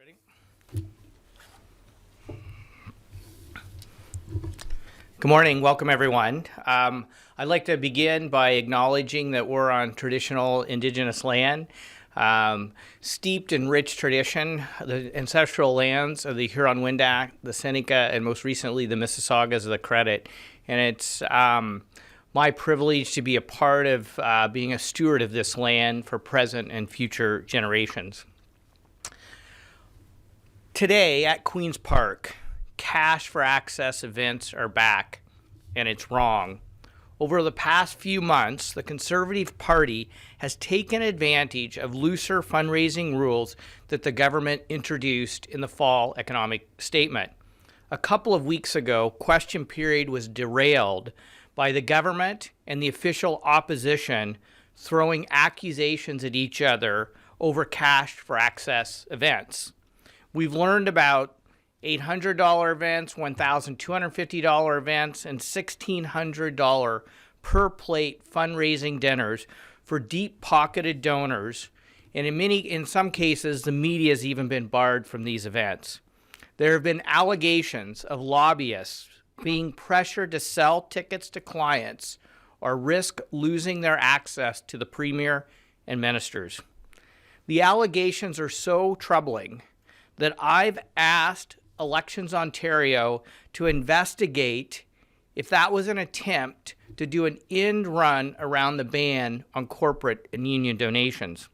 Ready? Good morning. Welcome, everyone. I'd like to begin by acknowledging that we're on traditional Indigenous land, steeped in rich tradition, the ancestral lands of the Huron-Wendat, the Seneca, and most recently the Mississaugas of the Credit. And it's my privilege to be a part of being a steward of this land for present and future generations. Today at Queen's Park, cash for access events are back, and it's wrong. Over the past few months, the Conservative Party has taken advantage of looser fundraising rules that the government introduced in the fall economic statement. A couple of weeks ago, question period was derailed by the government and the official opposition throwing accusations at each other over cash for access events. We've learned about $800 events, $1,250 events, and $1,600 per plate fundraising dinners for deep-pocketed donors, and in some cases, the media has even been barred from these events. There have been allegations of lobbyists being pressured to sell tickets to clients or risk losing their access to the Premier and ministers. The allegations are so troubling that I've asked Elections Ontario to investigate if that was an attempt to do an end run around the ban on corporate and union donations.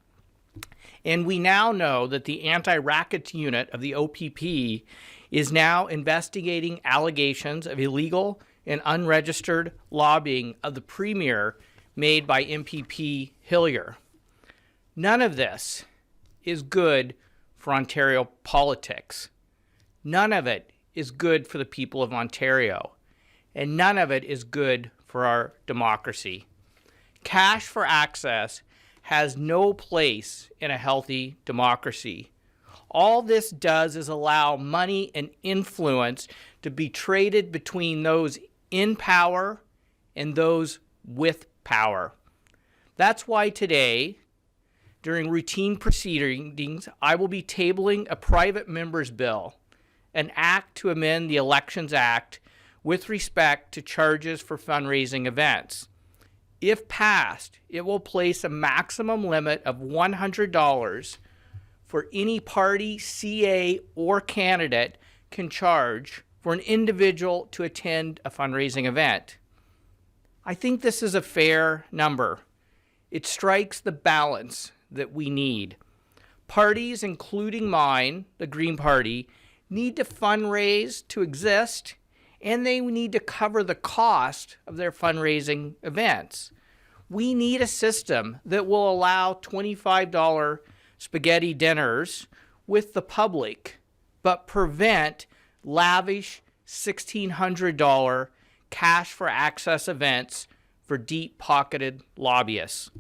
And we now know that the anti-racket unit of the OPP is now investigating allegations of illegal and unregistered lobbying of the Premier made by MPP Hillier. None of this is good for Ontario politics. None of it is good for the people of Ontario, and none of it is good for our democracy. Cash for access has no place in a healthy democracy. All this does is allow money and influence to be traded between those in power and those with power. That's why today, during routine proceedings, I will be tabling a private member's bill, an act to amend the Elections Act with respect to charges for fundraising events. If passed, it will place a maximum limit of $100 for any party, CA, or candidate can charge for an individual to attend a fundraising event. I think this is a fair number. It strikes the balance that we need. Parties, including mine, the Green Party, need to fundraise to exist, and they need to cover the cost of their fundraising events. We need a system that will allow $25 spaghetti dinners with the public, but prevent lavish $1,600 cash for access events for deep-pocketed lobbyists.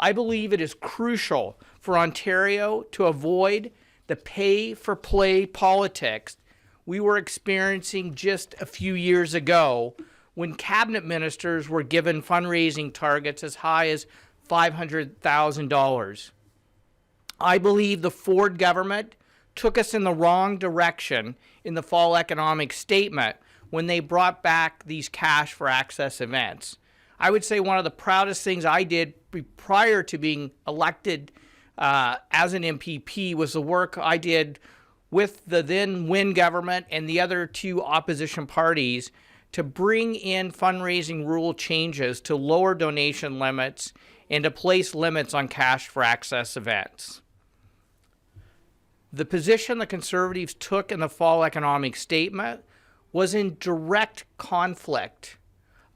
I believe it is crucial for Ontario to avoid the pay-for-play politics we were experiencing just a few years ago when cabinet ministers were given fundraising targets as high as $500,000. I believe the Ford government took us in the wrong direction in the fall economic statement when they brought back these cash for access events. I would say one of the proudest things I did prior to being elected as an MPP was the work I did with the then Wynne government and the other two opposition parties to bring in fundraising rule changes to lower donation limits and to place limits on cash for access events. The position the Conservatives took in the fall economic statement was in direct conflict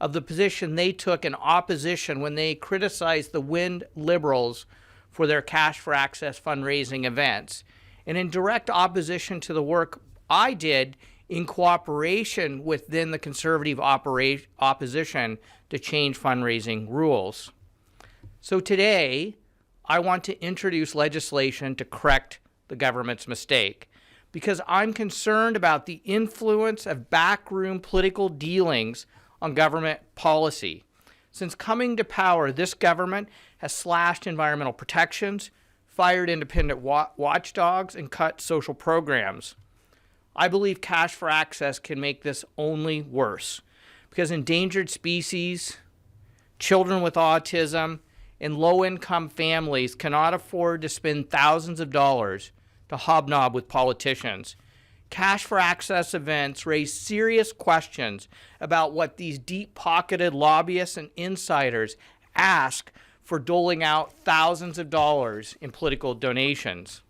of the position they took in opposition when they criticized the Wynne Liberals for their cash for access fundraising events, and in direct opposition to the work I did in cooperation with then the Conservative opposition to change fundraising rules. So today, I want to introduce legislation to correct the government's mistake, because I'm concerned about the influence of backroom political dealings on government policy. Since coming to power, this government has slashed environmental protections, fired independent watchdogs, and cut social programs. I believe cash for access can make this only worse because endangered species, children with autism, and low-income families cannot afford to spend thousands of dollars to hobnob with politicians. Cash for access events raise serious questions about what these deep-pocketed lobbyists and insiders ask for doling out thousands of dollars in political donations.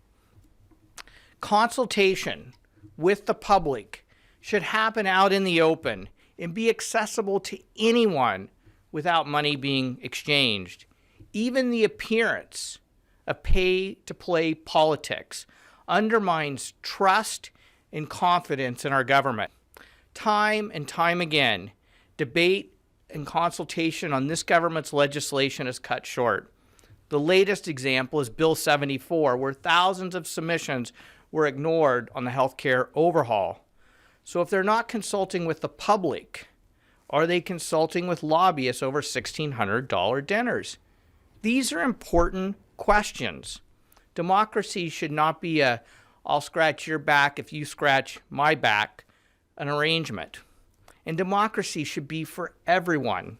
Consultation with the public should happen out in the open and be accessible to anyone without money being exchanged. Even the appearance of pay-to-play politics undermines trust and confidence in our government. Time and time again, debate and consultation on this government's legislation is cut short. The latest example is Bill 74, where thousands of submissions were ignored on the healthcare overhaul. So if they're not consulting with the public, are they consulting with lobbyists over $1,600 dinners? These are important questions. Democracy should not be a I'll scratch your back if you scratch my back, an arrangement. And democracy should be for everyone,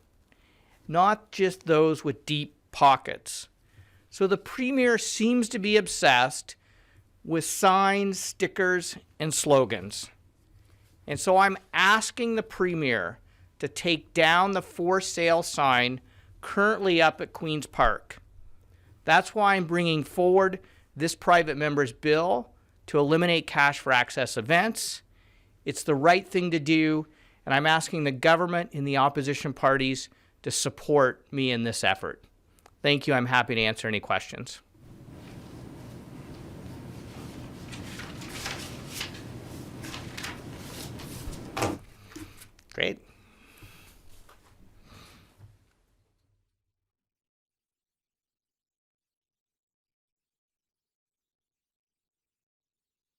not just those with deep pockets. So the Premier seems to be obsessed with signs, stickers, and slogans. And so I'm asking the Premier to take down the for sale sign currently up at Queen's Park. That's why I'm bringing forward this private member's bill to eliminate cash for access events. It's the right thing to do, and I'm asking the government and the opposition parties to support me in this effort. Thank you. I'm happy to answer any questions. Great.